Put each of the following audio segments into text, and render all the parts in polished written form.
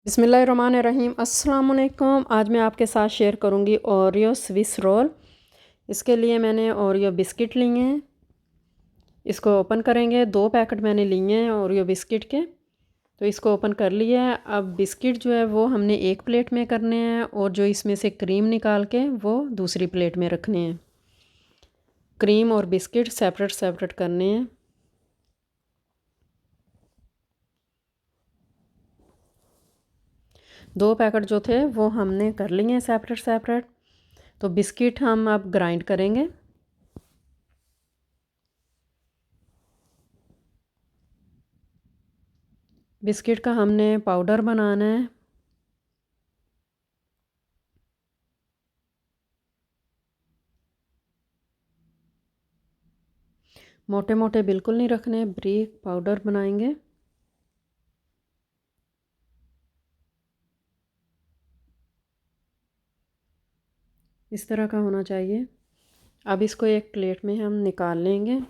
बिस्मिल्लाहिर्रहमानिर्रहीम। अस्सलाम वालेकुम। आज मैं आपके साथ शेयर करूंगी ओरियो स्विस रोल। इसके लिए मैंने ओरियो बिस्किट लिए हैं। इसको ओपन करेंगे। 2 पैकेट मैंने लिए हैं ओरियो बिस्किट के, तो इसको ओपन कर लिया है। अब बिस्किट जो है वो हमने एक प्लेट में करने हैं और जो इसमें से क्रीम निकाल के वो दूसरी प्लेट में रखने हैं। क्रीम और बिस्किट सेपरेट सेपरेट करने हैं। दो पैकेट जो थे वो हमने कर लिए हैं सेपरेट सेपरेट। तो बिस्किट हम अब ग्राइंड करेंगे। बिस्किट का हमने पाउडर बनाना है। मोटे मोटे बिल्कुल नहीं रखने, बारीक पाउडर बनाएंगे। इस तरह का होना चाहिए। अब इसको एक प्लेट में हम निकाल लेंगे।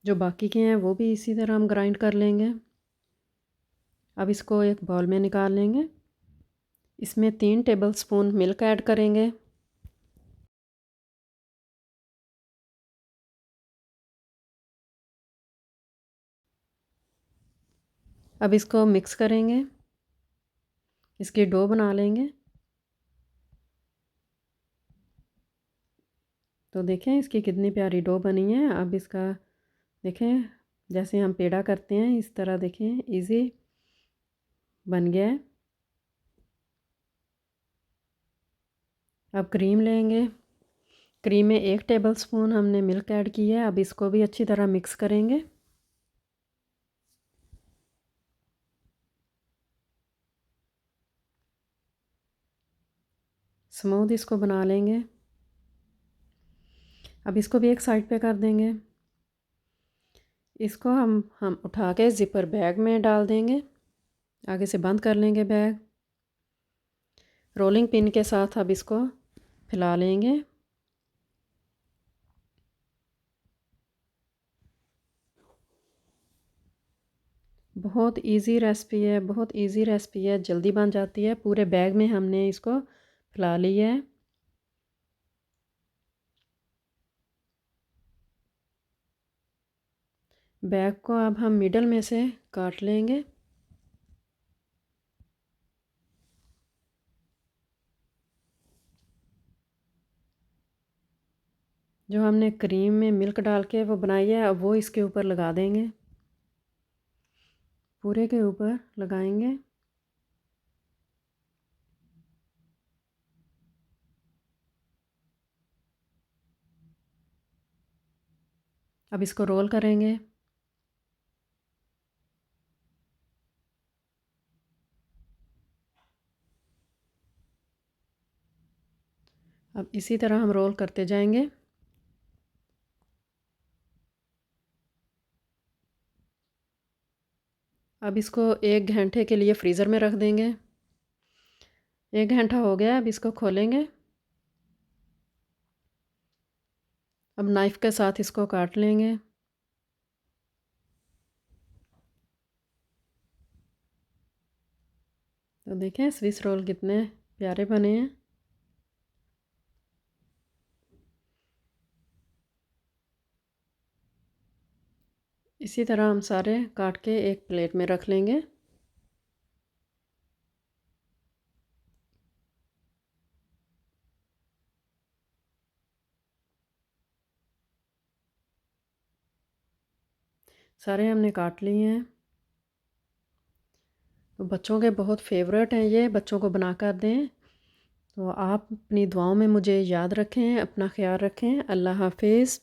जो बाकी के हैं वो भी इसी तरह हम ग्राइंड कर लेंगे। अब इसको एक बाउल में निकाल लेंगे। इसमें 3 टेबलस्पून मिल्क ऐड करेंगे। अब इसको मिक्स करेंगे। इसकी डो बना लेंगे। तो देखें इसकी कितनी प्यारी डो बनी है। अब इसका देखें जैसे हम पेड़ा करते हैं इस तरह देखें इजी बन गया है। अब क्रीम लेंगे। क्रीम में 1 टेबलस्पून हमने मिल्क ऐड की है। अब इसको भी अच्छी तरह मिक्स करेंगे। स्मूथ इसको बना लेंगे। अब इसको भी एक साइड पे कर देंगे। इसको हम उठा के ज़िपर बैग में डाल देंगे। आगे से बंद कर लेंगे बैग। रोलिंग पिन के साथ अब इसको फैला लेंगे। बहुत इजी रेसिपी है, बहुत इजी रेसिपी है, जल्दी बन जाती है। पूरे बैग में हमने इसको फैला लिया है। बैग को अब हम मिडल में से काट लेंगे। जो हमने क्रीम में मिल्क डाल के वो बनाई है अब वो इसके ऊपर लगा देंगे। पूरे के ऊपर लगाएंगे। अब इसको रोल करेंगे। अब इसी तरह हम रोल करते जाएंगे। अब इसको 1 घंटे के लिए फ्रीज़र में रख देंगे। 1 घंटा हो गया। अब इसको खोलेंगे। अब नाइफ़ के साथ इसको काट लेंगे। तो देखें स्विस रोल कितने प्यारे बने हैं। इसी तरह हम सारे काट के एक प्लेट में रख लेंगे। सारे हमने काट लिए हैं। तो बच्चों के बहुत फेवरेट हैं ये, बच्चों को बना कर दें। तो आप अपनी दुआओं में मुझे याद रखें। अपना ख्याल रखें। अल्लाह हाफिज़।